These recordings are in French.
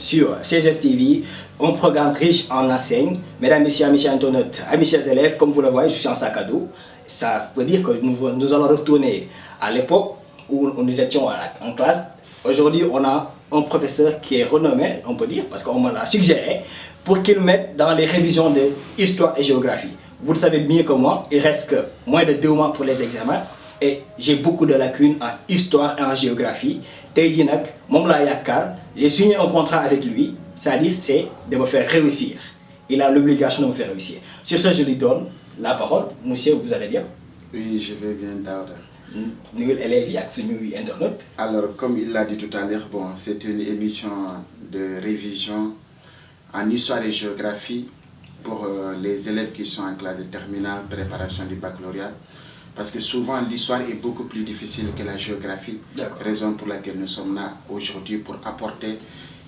sur CGS TV, un programme riche en enseignes. Mesdames, messieurs, amis chers internautes, amis chers élèves, comme vous le voyez, je suis en sac à dos. Ça veut dire que nous allons retourner à l'époque où nous étions en classe. Aujourd'hui, on a un professeur qui est renommé, on peut dire, parce qu'on me l'a suggéré, pour qu'il mette dans les révisions de histoire et géographie. Vous le savez mieux que moi, il reste que moins de 2 mois pour les examens. Et j'ai beaucoup de lacunes en histoire et en géographie. J'ai signé un contrat avec lui, c'est-à-dire c'est de me faire réussir. Il a l'obligation de me faire réussir. Sur ce, je lui donne la parole. Monsieur, vous allez bien? Oui, je vais bien, Daouda. Alors, comme il l'a dit tout à l'heure, bon, c'est une émission de révision en histoire et géographie pour les élèves qui sont en classe de terminale, préparation du baccalauréat. Parce que souvent, l'histoire est beaucoup plus difficile que la géographie, raison pour laquelle nous sommes là aujourd'hui pour apporter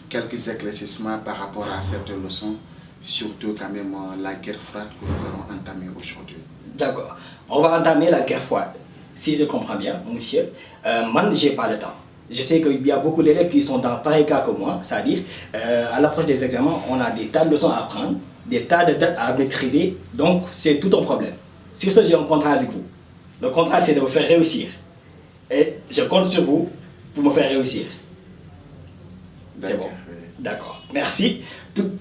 quelques éclaircissements par rapport à certaines leçons, surtout quand même la guerre froide que nous allons entamer aujourd'hui. D'accord. On va entamer la guerre froide. Si je comprends bien, monsieur, moi, je n'ai pas le temps. Je sais qu'il y a beaucoup d'élèves qui sont dans pareil cas que moi, c'est-à-dire, à l'approche des examens, on a des tas de leçons à apprendre, des tas de dates à maîtriser, donc c'est tout un problème. Sur ce, j'ai un contrat avec vous. Le contrat, c'est de me faire réussir. Et je compte sur vous pour me faire réussir. C'est bon. D'accord. Merci.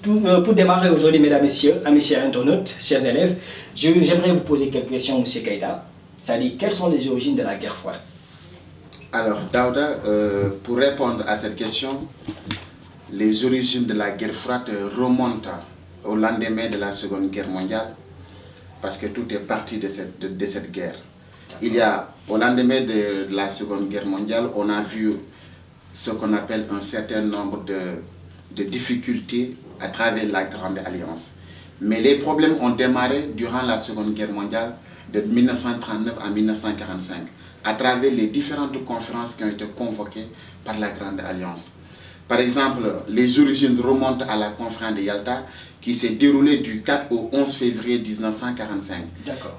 Pour démarrer aujourd'hui, mesdames, messieurs, amis chers internautes, chers élèves, j'aimerais vous poser quelques questions, monsieur Keïta. C'est-à-dire, quelles sont les origines de la guerre froide? Alors, Daouda, pour répondre à cette question, les origines de la guerre froide remontent au lendemain de la Seconde Guerre mondiale, parce que tout est parti de cette guerre. Il y a, au lendemain de la Seconde Guerre mondiale, on a vu ce qu'on appelle un certain nombre de difficultés à travers la Grande Alliance. Mais les problèmes ont démarré durant la Seconde Guerre mondiale de 1939 à 1945, à travers les différentes conférences qui ont été convoquées par la Grande Alliance. Par exemple, les origines remontent à la conférence de Yalta qui s'est déroulée du 4 au 11 février 1945.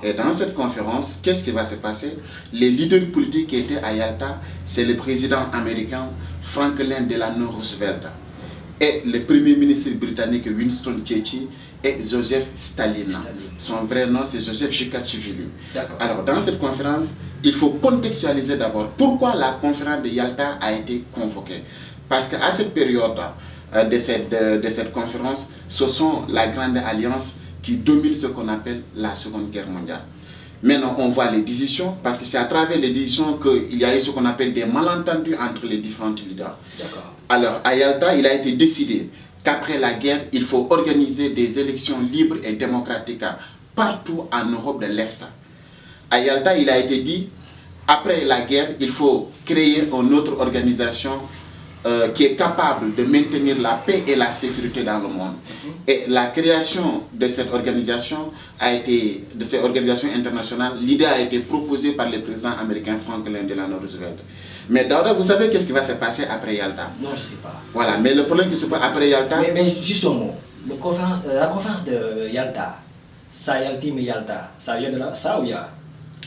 Et dans cette conférence, qu'est-ce qui va se passer? Les leaders politiques qui étaient à Yalta, c'est le président américain Franklin Delano Roosevelt et le premier ministre britannique Winston Churchill et Joseph Staline. Son vrai nom, c'est Joseph Chikatchvili. Alors, dans cette conférence, il faut contextualiser d'abord pourquoi la conférence de Yalta a été convoquée. Parce qu'à cette période de cette conférence, ce sont la Grande Alliance qui domine ce qu'on appelle la Seconde Guerre mondiale. Maintenant, on voit les décisions, parce que c'est à travers les décisions qu'il y a eu ce qu'on appelle des malentendus entre les différents leaders. Alors, à Yalta, il a été décidé qu'après la guerre, il faut organiser des élections libres et démocratiques partout en Europe de l'Est. À Yalta, il a été dit, après la guerre, il faut créer une autre organisation qui est capable de maintenir la paix et la sécurité dans le monde. Et la création de cette organisation internationale, l'idée a été proposée par le président américain Franklin Delano Roosevelt. Mais d'abord, vous savez qu'est-ce qui va se passer après Yalta? Non, je ne sais pas. Voilà, mais le problème qui se passe après Yalta... Mais juste un mot, la conférence de Yalta, ça Yalta, ça vient de là, ça ou il y a?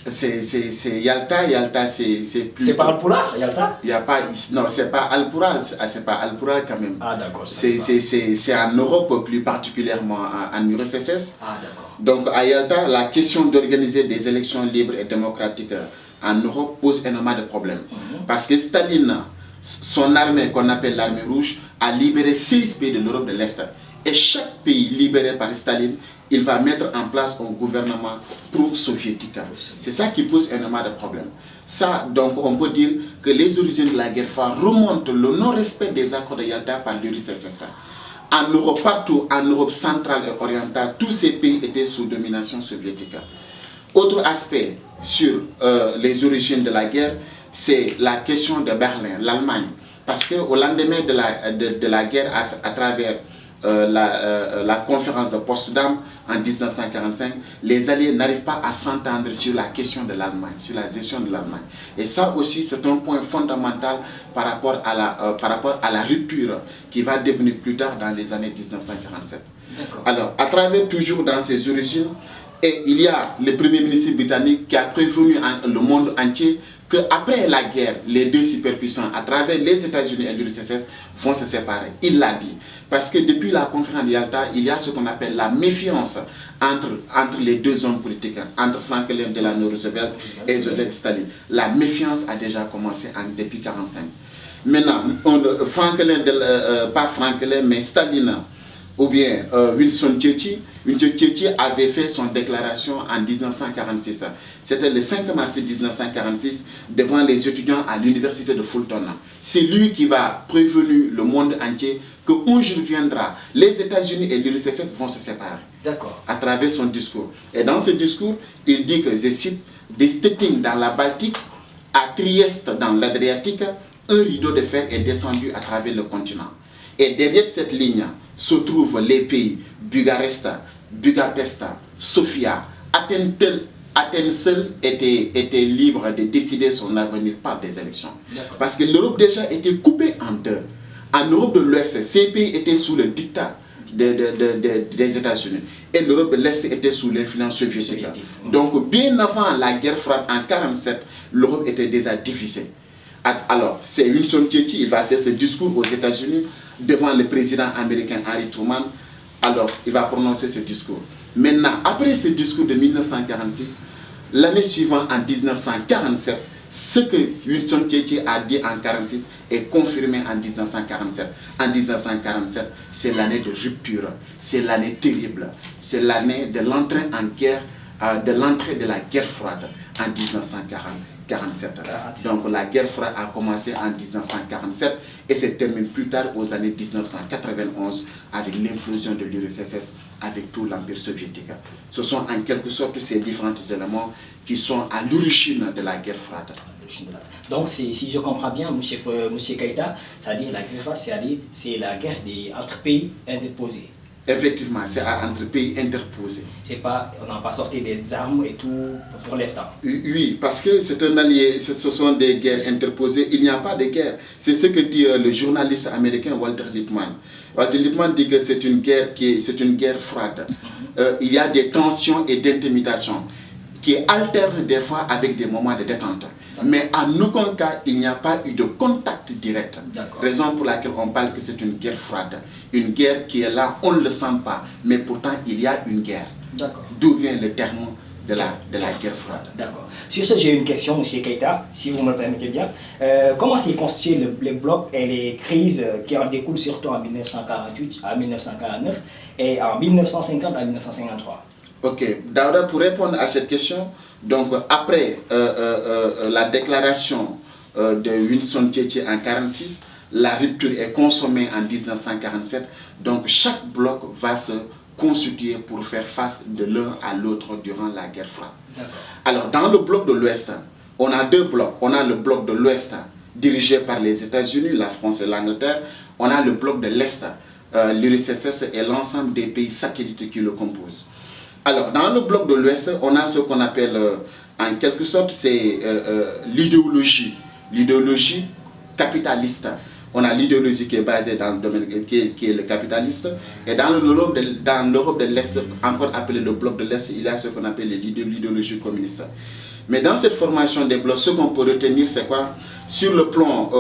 C'est Yalta, c'est plus... C'est pas Alpura, Yalta? Il y a pas... Non, c'est pas Alpura, c'est pas Alpura quand même. Ah d'accord. C'est en Europe, plus particulièrement en URSS. Ah d'accord. Donc à Yalta, la question d'organiser des élections libres et démocratiques en Europe pose énormément de problèmes. Parce que Staline, son armée, qu'on appelle l'armée rouge, a libéré 6 pays de l'Europe de l'Est. Et chaque pays libéré par Staline, il va mettre en place un gouvernement pro-soviétique. C'est ça qui pose énormément de problèmes. Ça, donc, on peut dire que les origines de la guerre froide remontent le non-respect des accords de Yalta par l'URSS. En Europe, partout, en Europe centrale et orientale, tous ces pays étaient sous domination soviétique. Autre aspect sur les origines de la guerre, c'est la question de Berlin, l'Allemagne. Parce qu'au lendemain de la guerre, à travers la conférence de Potsdam en 1945, les Alliés n'arrivent pas à s'entendre sur la question de l'Allemagne, sur la gestion de l'Allemagne. Et ça aussi, c'est un point fondamental par rapport à la rupture qui va devenir plus tard dans les années 1947. Alors, à travers toujours dans ces origines, Et il y a le Premier ministre britannique qui a prévenu le monde entier qu'après la guerre, les deux superpuissants, à travers les États-Unis et l'URSS, vont se séparer. Il l'a dit. Parce que depuis la conférence de Yalta, il y a ce qu'on appelle la méfiance entre les deux hommes politiques, entre Franklin Delano Roosevelt et Joseph Staline. La méfiance a déjà commencé depuis 1945. Maintenant, pas Franklin, mais Staline, ou bien Winston Churchill avait fait son déclaration en 1946. C'était le 5 mars 1946 devant les étudiants à l'université de Fulton. C'est lui qui va prévenir le monde entier qu'un jour viendra, les États-Unis et l'URSS vont se séparer. D'accord. À travers son discours. Et dans ce discours, il dit que, je cite, de Stettin dans la Baltique à Trieste dans l'Adriatique, un rideau de fer est descendu à travers le continent. Et derrière cette ligne se trouvent les pays Bucarest, Budapest, Sofia. Athènes seule était libre de décider son avenir par des élections. Parce que l'Europe déjà était coupée en deux. En Europe de l'Ouest, ces pays étaient sous le dictat des États-Unis. Et l'Europe de l'Est était sous l'influence soviétique. Donc bien avant la guerre froide en 1947, l'Europe était déjà divisée. Alors, c'est Winston Churchill, il va faire ce discours aux États-Unis devant le président américain Harry Truman. Alors, il va prononcer ce discours. Maintenant, après ce discours de 1946, l'année suivante, en 1947, ce que Winston Churchill a dit en 1946 est confirmé en 1947. En 1947, c'est l'année de rupture, c'est l'année terrible, c'est l'année de l'entrée en guerre, de l'entrée de la guerre froide en 1947. Donc la guerre froide a commencé en 1947 et se termine plus tard aux années 1991 avec l'implosion de l'URSS, avec tout l'Empire soviétique. Ce sont en quelque sorte ces différents éléments qui sont à l'origine de la guerre froide. Donc si je comprends bien, M. Keïta, c'est-à-dire la guerre froide, c'est la guerre entre pays interposés. Effectivement, c'est entre pays interposés. On n'a pas sorti des armes et tout pour l'instant. Oui, parce que c'est un allié, ce sont des guerres interposées. Il n'y a pas de guerre. C'est ce que dit le journaliste américain Walter Lippmann. Walter Lippmann dit que c'est une guerre froide. Il y a des tensions et d'intimidations qui alternent des fois avec des moments de détente. Mais en aucun cas, il n'y a pas eu de contact direct. Raison pour laquelle on parle que c'est une guerre froide. Une guerre qui est là, on ne le sent pas. Mais pourtant, il y a une guerre. D'où vient le terme de la guerre froide. D'accord. Sur ce, j'ai une question, M. Keïta, si vous me le permettez bien. Comment s'est constitué les blocs et les crises qui en découlent surtout en 1948 à 1949 et en 1950 à 1953? Ok, Daouda, pour répondre à cette question, donc après la déclaration de Winston Churchill en 1946, la rupture est consommée en 1947, donc chaque bloc va se constituer pour faire face de l'un à l'autre durant la guerre froide. Alors dans le bloc de l'Ouest, on a deux blocs. On a le bloc de l'Ouest dirigé par les États-Unis, la France et l'Angleterre. On a le bloc de l'Est, l'URSS et l'ensemble des pays satellites qui le composent. Alors, dans le bloc de l'Ouest, on a ce qu'on appelle, en quelque sorte, c'est l'idéologie capitaliste. On a l'idéologie qui est basée dans le domaine qui est le capitaliste. Et dans l'Europe de l'Est, encore appelé le bloc de l'Est, il y a ce qu'on appelle l'idéologie communiste. Mais dans cette formation des blocs, ce qu'on peut retenir, c'est quoi? Sur le plan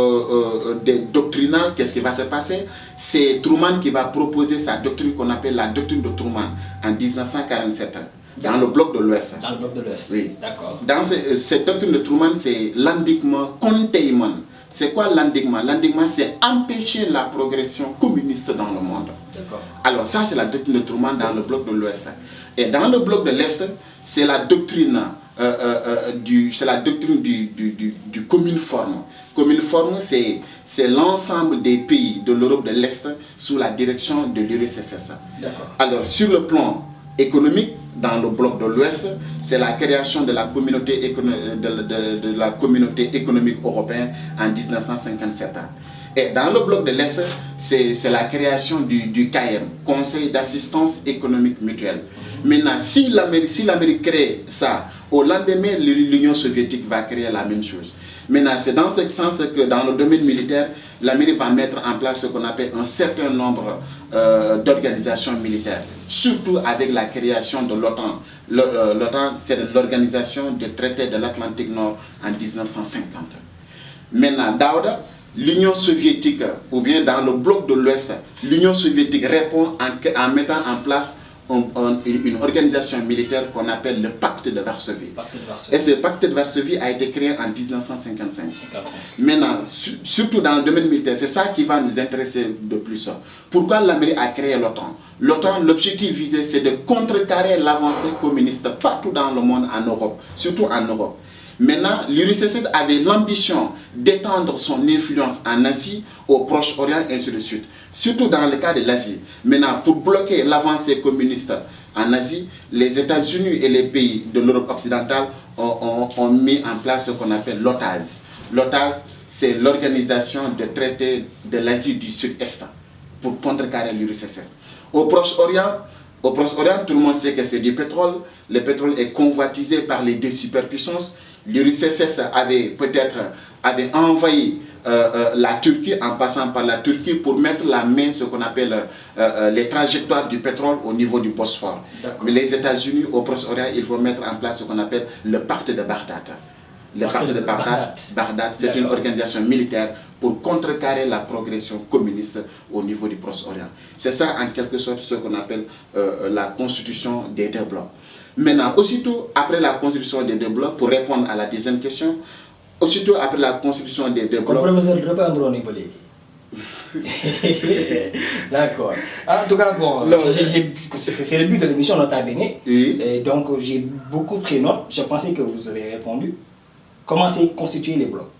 doctrinal, qu'est-ce qui va se passer? C'est Truman qui va proposer sa doctrine qu'on appelle la doctrine de Truman en 1947, dans le bloc de l'Ouest. Dans le bloc de l'Ouest, oui. D'accord. Dans cette doctrine de Truman, c'est l'endiguement, containment. C'est quoi l'endiguement? L'endiguement, c'est empêcher la progression communiste dans le monde. Alors ça, c'est la doctrine de Truman dans le bloc de l'Ouest. Et dans le bloc de l'Est, c'est la doctrine du Communform. Communform, c'est l'ensemble des pays de l'Europe de l'Est sous la direction de l'URSS. Alors, sur le plan économique, dans le bloc de l'Ouest, c'est la création de la communauté économique européenne en 1957. Et dans le bloc de l'Est, c'est la création du CAEM, Conseil d'assistance économique mutuelle. Maintenant, si l'Amérique crée ça, au lendemain, l'Union soviétique va créer la même chose. Maintenant, c'est dans ce sens que dans le domaine militaire, l'Amérique va mettre en place ce qu'on appelle un certain nombre d'organisation militaire, surtout avec la création de l'OTAN. L'OTAN, c'est l'organisation du traité de l'Atlantique Nord en 1950. Maintenant, Daouda, l'Union soviétique, ou bien dans le bloc de l'Ouest, l'Union soviétique répond en mettant en place une organisation militaire qu'on appelle le pacte de Varsovie. Et ce pacte de Varsovie a été créé en 1955. Maintenant, surtout dans le domaine militaire, c'est ça qui va nous intéresser de plus. Pourquoi l'Amérique a créé l'OTAN? L'OTAN, l'objectif visé, c'est de contrecarrer l'avancée communiste partout dans le monde, en Europe, surtout en Europe. Maintenant, l'URSS avait l'ambition d'étendre son influence en Asie, au Proche-Orient et ainsi de suite. Surtout dans le cas de l'Asie. Maintenant, pour bloquer l'avancée communiste en Asie, les États-Unis et les pays de l'Europe occidentale ont mis en place ce qu'on appelle l'OTAS. L'OTAS, c'est l'organisation de traité de l'Asie du Sud-Est pour contrecarrer l'URSS. Au Proche-Orient, tout le monde sait que c'est du pétrole. Le pétrole est convoitisé par les deux superpuissances. L'URSS avait envahi la Turquie en passant par la Turquie pour mettre la main sur ce qu'on appelle les trajectoires du pétrole au niveau du Bosphore. Mais les États-Unis, au Proche-Orient, il faut mettre en place ce qu'on appelle le pacte de Bagdad. Le pacte de Bagdad, c'est une organisation militaire pour contrecarrer la progression communiste au niveau du Proche-Orient. C'est ça en quelque sorte ce qu'on appelle la constitution des deux blocs. Maintenant, aussitôt après la constitution des deux blocs, pour répondre à la deuxième question, aussitôt après la constitution des deux blocs... D'accord. En tout cas, bon, c'est le but de l'émission Nota Bene. Oui. Et donc, j'ai beaucoup pris note. Je pensais que vous auriez répondu. Comment s'est constitué les blocs?